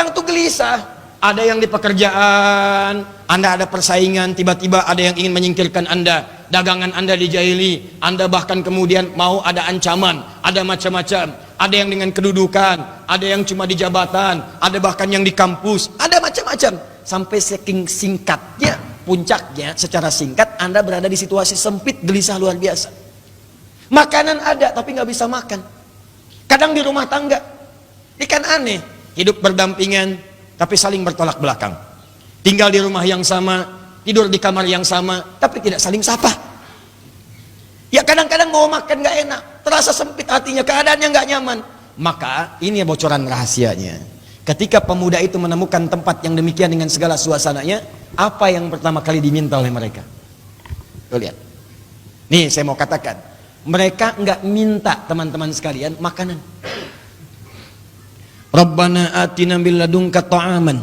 Orang tuh gelisah. Ada yang di pekerjaan, Anda ada persaingan, tiba-tiba ada yang ingin menyingkirkan Anda, dagangan Anda dijahili, Anda bahkan kemudian mau ada ancaman, ada macam-macam, ada yang dengan kedudukan, ada yang cuma di jabatan, ada bahkan yang di kampus, ada macam-macam. Sampai saking singkatnya, puncaknya secara singkat Anda berada di situasi sempit, gelisah luar biasa. Makanan ada tapi nggak bisa makan. Kadang di rumah tangga, ikan aneh, hidup berdampingan tapi saling bertolak belakang. Tinggal di rumah yang sama, tidur di kamar yang sama, tapi tidak saling sapa. Ya kadang-kadang mau makan gak enak, terasa sempit hatinya, keadaannya gak nyaman. Maka ini bocoran rahasianya. Ketika pemuda itu menemukan tempat yang demikian dengan segala suasananya, apa yang pertama kali diminta oleh mereka? Tuh lihat. Nih saya mau katakan, mereka nggak minta teman-teman sekalian makanan. Rabbana atina min ladunka ta'aman.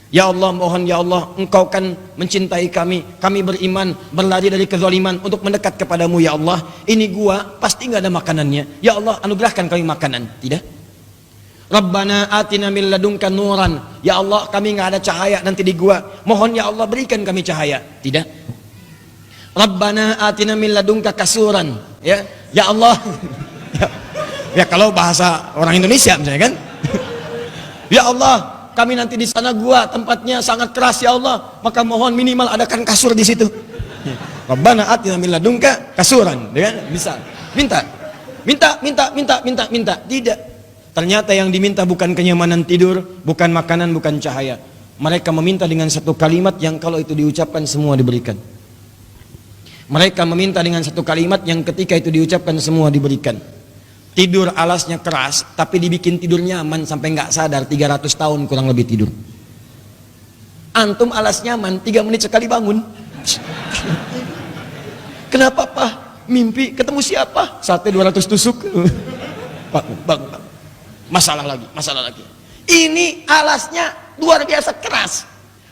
Ya Allah, mohon ya Allah, Engkau kan mencintai kami, kami beriman, berlari dari kezaliman untuk mendekat kepadamu ya Allah. Ini gua pasti nggak ada makanannya. Ya Allah, anugerahkan kami makanan. Tidak. Rabbana atina min ladunka nuran. Ya Allah, kami nggak ada cahaya nanti di gua. Mohon ya Allah, berikan kami cahaya. Tidak. Rabbana atina min ladunka kasuran. Ya, ya Allah. Ya kalau bahasa orang Indonesia misalnya kan. Ya Allah, kami nanti di sana gua tempatnya sangat keras ya Allah, maka mohon minimal adakan kasur di situ. Rabbana atina min ladunka kasuran, ya kan? Bisa. Minta. Tidak. Ternyata yang diminta bukan kenyamanan tidur, bukan makanan, bukan cahaya. Mereka meminta dengan satu kalimat yang kalau itu diucapkan semua diberikan. Mereka meminta dengan satu kalimat yang ketika itu diucapkan semua diberikan. Tidur alasnya keras, tapi dibikin tidur nyaman sampai nggak sadar 300 tahun kurang lebih tidur. Antum alas nyaman, 3 menit sekali bangun. Kenapa Pak? Mimpi ketemu siapa? Sate 200 tusuk. Bang. Masalah lagi. Ini alasnya luar biasa keras.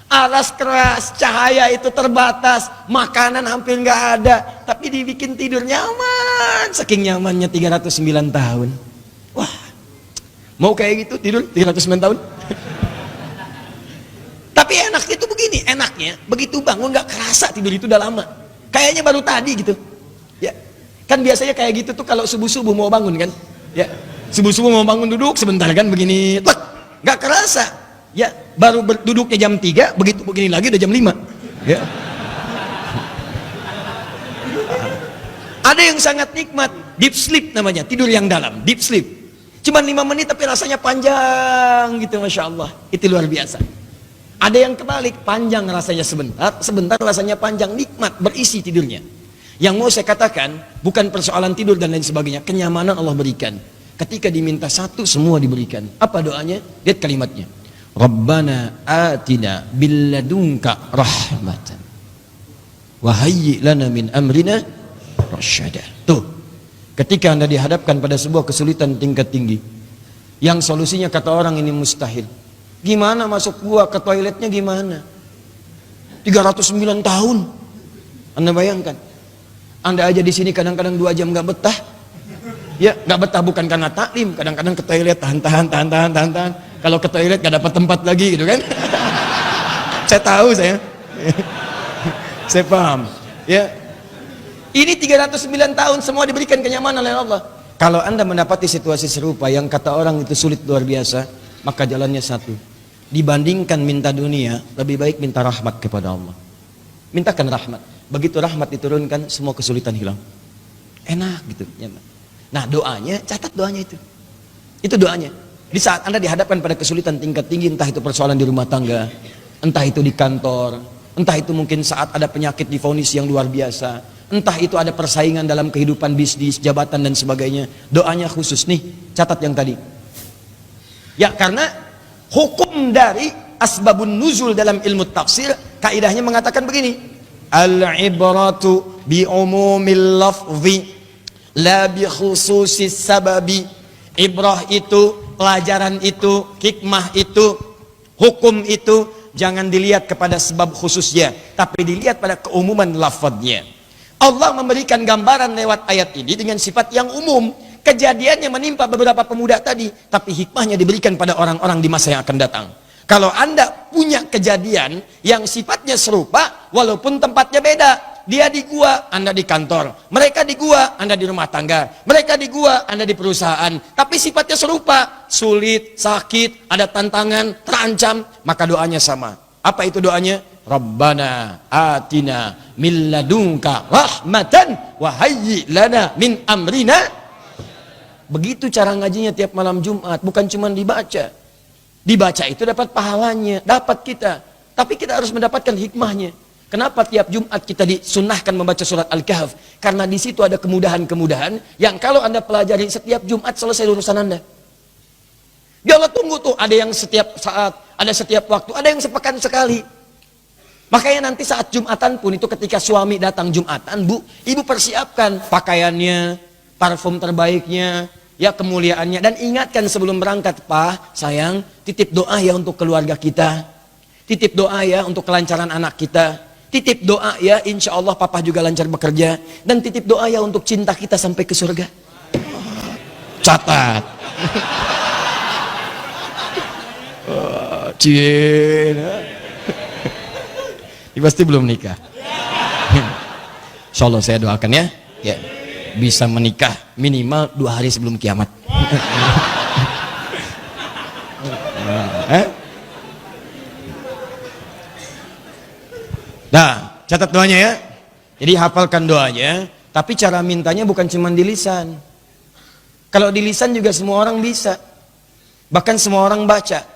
Alas keras, cahaya itu terbatas, makanan hampir nggak ada, tapi dibikin tidur nyaman, saking nyamannya 309 tahun. Wah, mau kayak gitu tidur 309 tahun? Tapi enaknya itu begini, enaknya begitu bangun nggak kerasa tidur itu udah lama, kayaknya baru tadi gitu. Ya, kan biasanya kayak gitu tuh kalau subuh-subuh mau bangun kan, ya subuh-subuh mau bangun duduk sebentar kan begini, nggak kerasa. Ya, baru duduknya jam 3, begitu begini lagi udah jam 5. Ya. Ada yang sangat nikmat, deep sleep namanya, tidur yang dalam, deep sleep. Cuman 5 menit tapi rasanya panjang gitu, Masya Allah. Itu luar biasa. Ada yang kebalik, panjang rasanya sebentar rasanya panjang, nikmat, berisi tidurnya. Yang mau saya katakan, bukan persoalan tidur dan lain sebagainya, kenyamanan Allah berikan. Ketika diminta satu, semua diberikan. Apa doanya? Lihat kalimatnya. Rabbana atina billadunka rahmatan wa hayyi lana min amrina rasyada. Tuh, ketika Anda dihadapkan pada sebuah kesulitan tingkat tinggi yang solusinya kata orang ini mustahil, gimana masuk gua ke toiletnya gimana? 309 tahun. Anda bayangkan, Anda aja di sini kadang-kadang 2 jam gak betah. Ya, gak betah bukan karena taklim, kadang-kadang ke toilet tahan. Kalau ke toilet gak dapat tempat lagi gitu kan. Saya tahu saya. Saya paham. Ya. Ini 309 tahun semua diberikan kenyamanan oleh Allah. Kalau Anda mendapati situasi serupa yang kata orang itu sulit luar biasa, maka jalannya satu. Dibandingkan minta dunia, lebih baik minta rahmat kepada Allah. Mintakan rahmat. Begitu rahmat diturunkan, semua kesulitan hilang. Enak gitu, nyaman. Nah, doanya, catat doanya itu. Itu doanya. Di saat Anda dihadapkan pada kesulitan tingkat tinggi, entah itu persoalan di rumah tangga, entah itu di kantor, entah itu mungkin saat ada penyakit divonis yang luar biasa, entah itu ada persaingan dalam kehidupan bisnis, jabatan dan sebagainya, doanya khusus nih, catat yang tadi. Ya, karena hukum dari asbabun nuzul dalam ilmu tafsir, kaidahnya mengatakan begini, al-ibratu bi umumil lafzi la bi khususis sababi. Ibrah itu, pelajaran itu, hikmah itu, hukum itu jangan dilihat kepada sebab khususnya, tapi dilihat pada keumuman lafadznya. Allah memberikan gambaran lewat ayat ini dengan sifat yang umum. kejadian yang menimpa beberapa pemuda tadi, tapi hikmahnya diberikan pada orang-orang di masa yang akan datang. Kalau Anda punya kejadian yang sifatnya serupa, walaupun tempatnya beda, dia di gua, Anda di kantor, mereka di gua, Anda di rumah tangga, mereka di gua, Anda di perusahaan, tapi sifatnya serupa, sulit, sakit, ada tantangan, terancam, maka doanya sama. Apa itu doanya? Rabbana atina min ladunka rahmatan wa hayyi lana min amrina. Begitu cara ngajinya tiap malam Jumat, bukan cuma dibaca. Dibaca itu dapat pahalanya, dapat kita. Tapi kita harus mendapatkan hikmahnya. Kenapa tiap Jumat kita disunnahkan membaca surat Al-Kahf? Karena di situ ada kemudahan-kemudahan yang kalau Anda pelajari setiap Jumat selesai urusan Anda. Ya Allah, tunggu tuh, ada yang setiap saat, ada setiap waktu, ada yang sepekan sekali. Makanya nanti saat Jumatan pun itu ketika suami datang Jumatan, Bu, Ibu persiapkan pakaiannya, parfum terbaiknya, ya kemuliaannya, dan ingatkan sebelum berangkat, Pak, sayang, titip doa ya untuk keluarga kita, titip doa ya untuk kelancaran anak kita, titip doa ya insya Allah Papa juga lancar bekerja, dan titip doa ya untuk cinta kita sampai ke surga. Catat. Cina. Ini pasti belum nikah. Insya Allah saya doakan ya, ya bisa menikah minimal 2 hari sebelum kiamat. Nah, catat doanya ya. Jadi hafalkan doanya, tapi cara mintanya bukan cuma di lisan. Kalau di lisan juga semua orang bisa. Bahkan semua orang baca.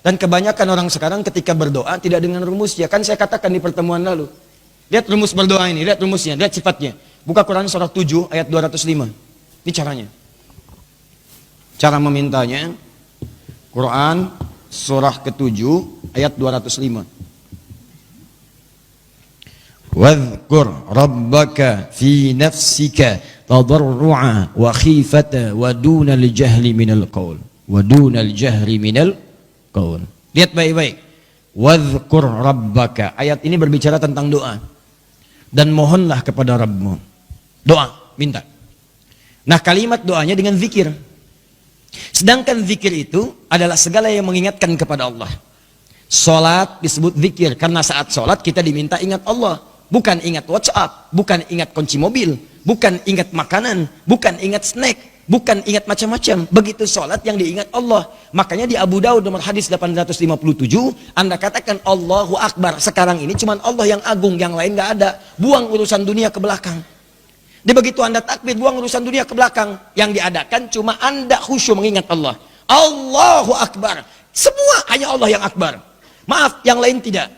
Dan kebanyakan orang sekarang ketika berdoa tidak dengan rumusnya. Kan saya katakan di pertemuan lalu. Lihat rumus berdoa ini, lihat rumusnya, lihat sifatnya. Buka Quran surah 7 ayat 205. Ini caranya. Cara memintanya. Quran surah ke-7 ayat 205. Wadhkur rabbaka fi nafsika tadarru'a wa khifata wa dunal jahli minal qaul. Wa dunal jahri minal qaul. Lihat baik-baik. Wadhkur rabbaka. Ayat ini berbicara tentang doa. Dan mohonlah kepada Rabbmu. Doa, minta. Nah, kalimat doanya dengan zikir. Sedangkan zikir itu adalah segala yang mengingatkan kepada Allah. Salat disebut zikir karena saat salat kita diminta ingat Allah, bukan ingat WhatsApp, bukan ingat kunci mobil, bukan ingat makanan, bukan ingat snack, bukan ingat macam-macam. Begitu salat yang diingat Allah. Makanya di Abu Daud nomor hadis 857, Anda katakan Allahu Akbar. Sekarang ini cuman Allah yang agung, yang lain nggak ada. Buang urusan dunia ke belakang. Di begitu Anda takbir, buang urusan dunia ke belakang. Yang diadakan cuma Anda khusyuk mengingat Allah. Allahu Akbar. Semua hanya Allah yang Akbar. Maaf, yang lain tidak.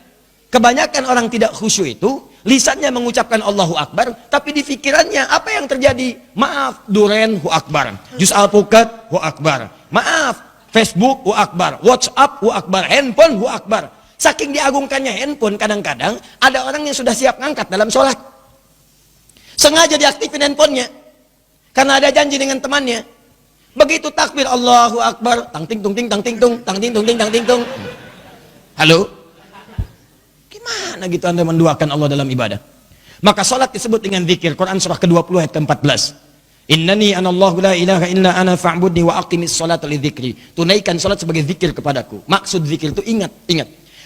Kebanyakan orang tidak khusyuk itu, lisannya mengucapkan Allahu Akbar, tapi di pikirannya apa yang terjadi? Maaf, duren hu Akbar. Juz Al-Pukat hu Akbar. Maaf, Facebook hu Akbar. WhatsApp hu Akbar. Handphone hu Akbar. Saking diagungkannya handphone, kadang-kadang ada orang yang sudah siap ngangkat dalam sholat. Sengaja diaktifin handphonenya karena ada janji dengan temannya. Begitu takbir Allahu Akbar, tang ting tung ting tang ting tung tang ting tung ting tang ting tung. Halo? Gimana gitu Anda menduakan Allah dalam ibadah? Maka salat disebut dengan zikir. Quran surah ke-20 ayat ke-14. Innani anallahu la ilaha illa ana fa'budni wa aqimis salata li dzikri. Tunaikan salat sebagai zikir kepadaku. Maksud zikir itu ingat.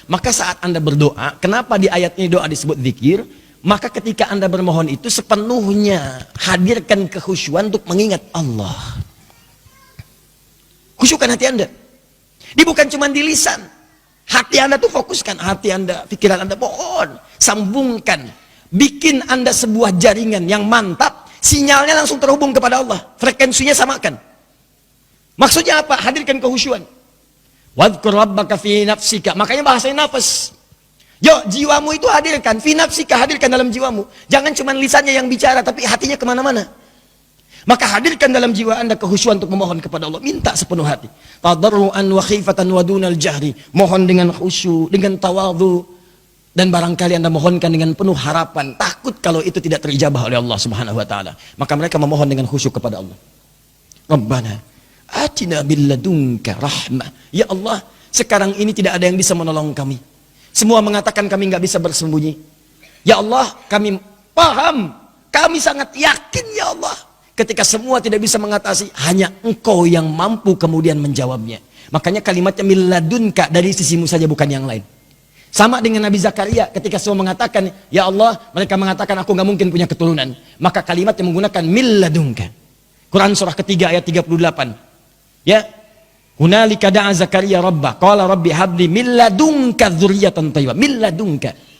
Maka saat Anda berdoa, kenapa di ayat ini doa disebut zikir? Maka ketika Anda bermohon itu sepenuhnya hadirkan kekhusyuan untuk mengingat Allah. Khusyukkan hati Anda. Dia bukan cuma di lisan. Hati Anda tuh fokuskan, hati Anda, pikiran Anda, mohon sambungkan. Bikin Anda sebuah jaringan yang mantap, sinyalnya langsung terhubung kepada Allah. Frekuensinya samakan. Maksudnya apa? Hadirkan kekhusyuan. Wadhkur rabbaka fi nafsika. Makanya bahasanya nafas. Yo, jiwamu itu hadirkan, fi nafsika, hadirkan dalam jiwamu. Jangan cuma lisannya yang bicara, tapi hatinya kemana-mana. Maka hadirkan dalam jiwa Anda kekhusyuan untuk memohon kepada Allah. Minta sepenuh hati. Tadarru'an wa khifatan wa dunal jahri. Mohon dengan khusyuk, dengan tawadhu. Dan barangkali Anda mohonkan dengan penuh harapan. Takut kalau itu tidak terijabah oleh Allah subhanahu wa ta'ala. Maka mereka memohon dengan khusyuk kepada Allah. Rabbana, atina billadunka rahmah. Ya Allah, sekarang ini tidak ada yang bisa menolong kami. Semua mengatakan kami nggak bisa bersembunyi. Ya Allah, kami paham. Kami sangat yakin ya Allah. Ketika semua tidak bisa mengatasi, hanya engkau yang mampu kemudian menjawabnya. Makanya kalimatnya milladunka, dari sisimu saja, bukan yang lain. Sama dengan Nabi Zakaria, ketika semua mengatakan, ya Allah, mereka mengatakan aku nggak mungkin punya keturunan. Maka kalimat yang menggunakan milladunka. Quran surah ketiga ayat 38. Ya, hunalika da'a Zakaria rabbah, qala rabbi habli milladunka dzurriyyatan thayyibah. Milladunka.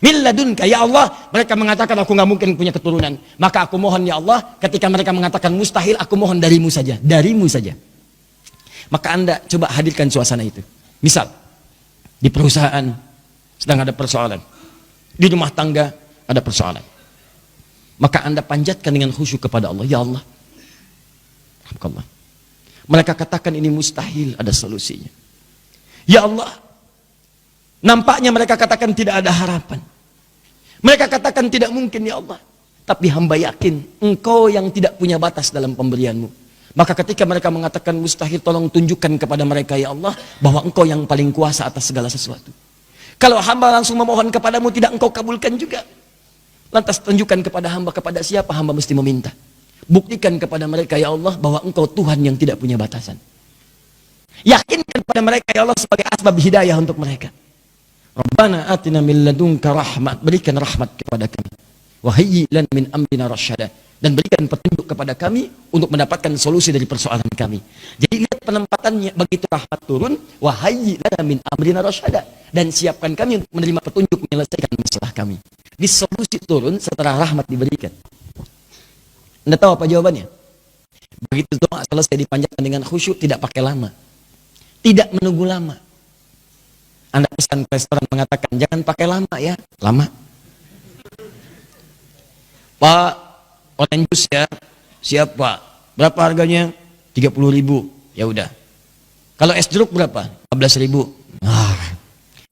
Milladunka, ya Allah, mereka mengatakan aku nggak mungkin punya keturunan. Maka aku mohon ya Allah, ketika mereka mengatakan mustahil, aku mohon darimu saja, darimu saja. Maka Anda coba hadirkan suasana itu. Misal, di perusahaan sedang ada persoalan, di rumah tangga ada persoalan. Maka Anda panjatkan dengan khusyuk kepada Allah, ya Allah, rahmatullah. Mereka katakan ini mustahil, ada solusinya. Ya Allah, nampaknya mereka katakan tidak ada harapan. Mereka katakan tidak mungkin ya Allah. Tapi hamba yakin engkau yang tidak punya batas dalam pemberianmu. Maka ketika mereka mengatakan mustahil, tolong tunjukkan kepada mereka ya Allah, bahwa engkau yang paling kuasa atas segala sesuatu. Kalau hamba langsung memohon kepadamu, tidak engkau kabulkan juga. Lantas tunjukkan kepada hamba, kepada siapa hamba mesti meminta. Buktikan kepada mereka ya Allah, bahwa engkau Tuhan yang tidak punya batasan. Yakinkan kepada mereka ya Allah sebagai asbab hidayah untuk mereka. Rabbana atina min ladunka rahmat, berikan rahmat kepada kami. Wa hayyi lana min amrina rasyada, dan berikan petunjuk kepada kami untuk mendapatkan solusi dari persoalan kami. Jadi lihat penempatannya, begitu rahmat turun, wa hayyi lana min amrina rasyada, dan siapkan kami untuk menerima petunjuk menyelesaikan masalah kami. Di solusi turun setelah rahmat diberikan. Anda tahu apa jawabannya? Begitu doa selesai dipanjatkan dengan khusyuk, tidak pakai lama. Tidak menunggu lama. Anda pesan ke restoran mengatakan, jangan pakai lama ya. Lama. Pak, orange juice ya. Siap Pak. Berapa harganya? 30.000. Ya udah. Kalau es jeruk berapa? 15.000.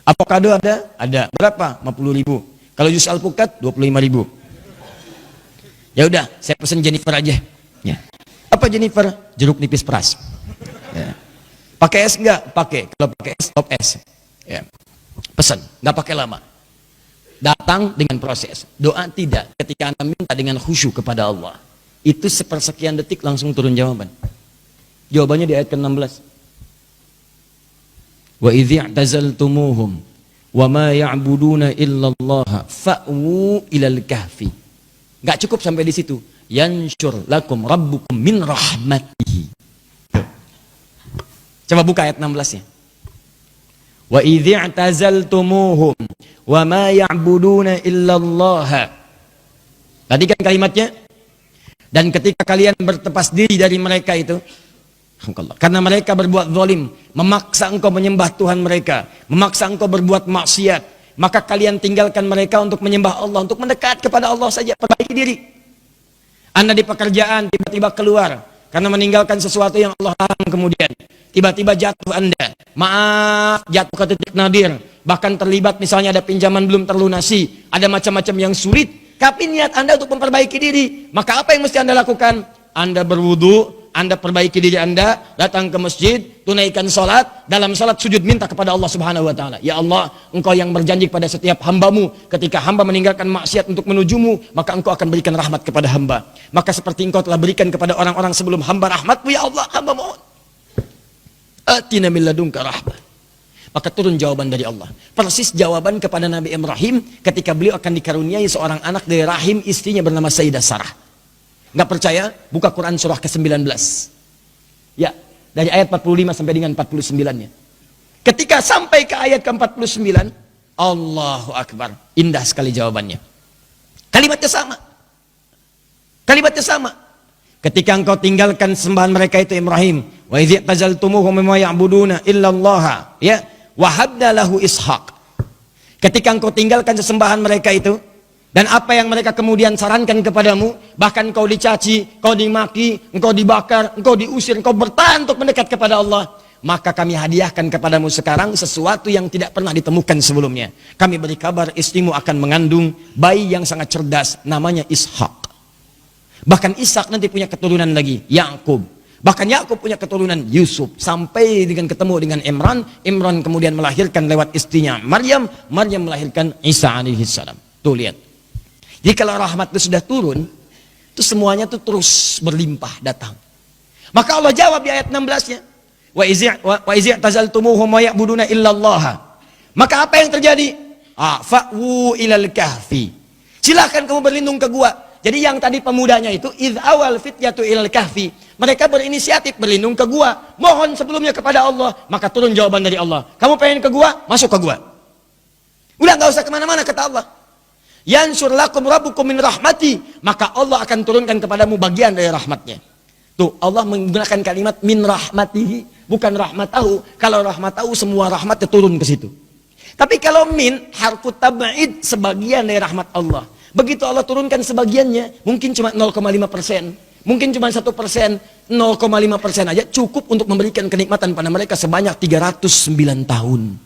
Avocado ada? Ada. Berapa? 50.000. Kalau jus alpukat 25.000. Ya udah, saya pesan Jennifer aja. Ya. Apa Jennifer? Jeruk nipis peras. Ya. Pakai es enggak? Pakai. Kalau pakai es, top es. Ya. Pesan, nggak pakai lama. Datang dengan proses. Doa tidak. Ketika Anda minta dengan khusyuk kepada Allah, itu sepersekian detik langsung turun jawaban. Jawabannya di ayat ke-16. Wa idh i'tazaltumuhum wa ma ya'buduna illallah fa'wu ilal kahfi. Nggak cukup sampai di situ. Yansyur lakum rabbukum min rahmatihi. Coba buka ayat 16-nya. Wa idh i'tazaltumuhum wa ma ya'buduna illallah. Tadi kan kalimatnya, dan ketika kalian bertepas diri dari mereka itu, karena mereka berbuat zalim, memaksa engkau menyembah Tuhan mereka, memaksa engkau berbuat maksiat, maka kalian tinggalkan mereka untuk menyembah Allah, untuk mendekat kepada Allah saja, perbaiki diri. Anda di pekerjaan tiba-tiba keluar karena meninggalkan sesuatu yang Allah larang, kemudian tiba-tiba jatuh Anda, maaf, jatuh ke titik nadir, bahkan terlibat misalnya ada pinjaman belum terlunasi, ada macam-macam yang sulit, tapi niat Anda untuk memperbaiki diri, maka apa yang mesti Anda lakukan? Anda berwudu, Anda perbaiki diri Anda, datang ke masjid, tunaikan sholat, dalam sholat sujud minta kepada Allah Subhanahu wa Ta'ala, ya Allah, engkau yang berjanji pada setiap hambamu, ketika hamba meninggalkan maksiat untuk menujumu, maka engkau akan berikan rahmat kepada hamba. Maka seperti engkau telah berikan kepada orang-orang sebelum hamba rahmatmu, ya Allah, hamba mohon atina min ladunka rahmah. Maka turun jawaban dari Allah. Persis jawaban kepada Nabi Ibrahim ketika beliau akan dikaruniai seorang anak dari rahim istrinya bernama Sayyidah Sarah. Nggak percaya? Buka Quran surah ke-19. Ya, dari ayat 45 sampai dengan 49-nya. Ketika sampai ke ayat ke-49, Allahu Akbar. Indah sekali jawabannya. Kalimatnya sama. Kalimatnya sama. Ketika engkau tinggalkan sembahan mereka itu Ibrahim, wa idh tazaltumuhum mimma ya'buduna illallah, ya, wa habna lahu Ishaq. Ketika engkau tinggalkan sesembahan mereka itu, dan apa yang mereka kemudian sarankan kepadamu, bahkan engkau dicaci, engkau dimaki, engkau dibakar, engkau diusir, engkau bertahan untuk mendekat kepada Allah, maka kami hadiahkan kepadamu sekarang sesuatu yang tidak pernah ditemukan sebelumnya. Kami beri kabar istrimu akan mengandung bayi yang sangat cerdas, namanya Ishaq. Bahkan Ishak nanti punya keturunan lagi, Yakub. Bahkan Yakub punya keturunan Yusuf, sampai dengan ketemu dengan Imran. Imran kemudian melahirkan lewat istrinya Maryam. Maryam melahirkan Isa alaihissalam. Tuh lihat. Jadi kalau rahmat itu sudah turun, itu Itu semuanya tuh terus berlimpah datang. Maka Allah jawab di ayat 16-nya. Wa izi' tazaltumuhum wa ya'buduna illallah. Maka apa yang terjadi? Fa'wu ilal kahfi. Silahkan kamu berlindung ke gua. Jadi yang tadi pemudanya itu idh awal fityatu ilal kahfi. Mereka berinisiatif berlindung ke gua. Mohon sebelumnya kepada Allah. Maka turun jawaban dari Allah. Kamu pengen ke gua? Masuk ke gua. Udah gak usah kemana-mana kata Allah. Yansur lakum rabbukum min rahmati. Maka Allah akan turunkan kepadamu bagian dari rahmatnya. Tuh Allah menggunakan kalimat min rahmatihi. Bukan rahmatahu. Kalau rahmatahu semua rahmatnya turun ke situ. Tapi kalau min harfu tab'id sebagian dari rahmat Allah. Begitu Allah turunkan sebagiannya, mungkin cuma 0,5%, mungkin cuma 1%, 0,5% aja cukup untuk memberikan kenikmatan pada mereka sebanyak 309 tahun.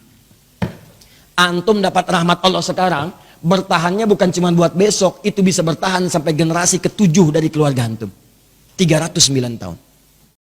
Antum dapat rahmat Allah sekarang, bertahannya bukan cuma buat besok, itu bisa bertahan sampai generasi ke-7 dari keluarga antum. 309 tahun.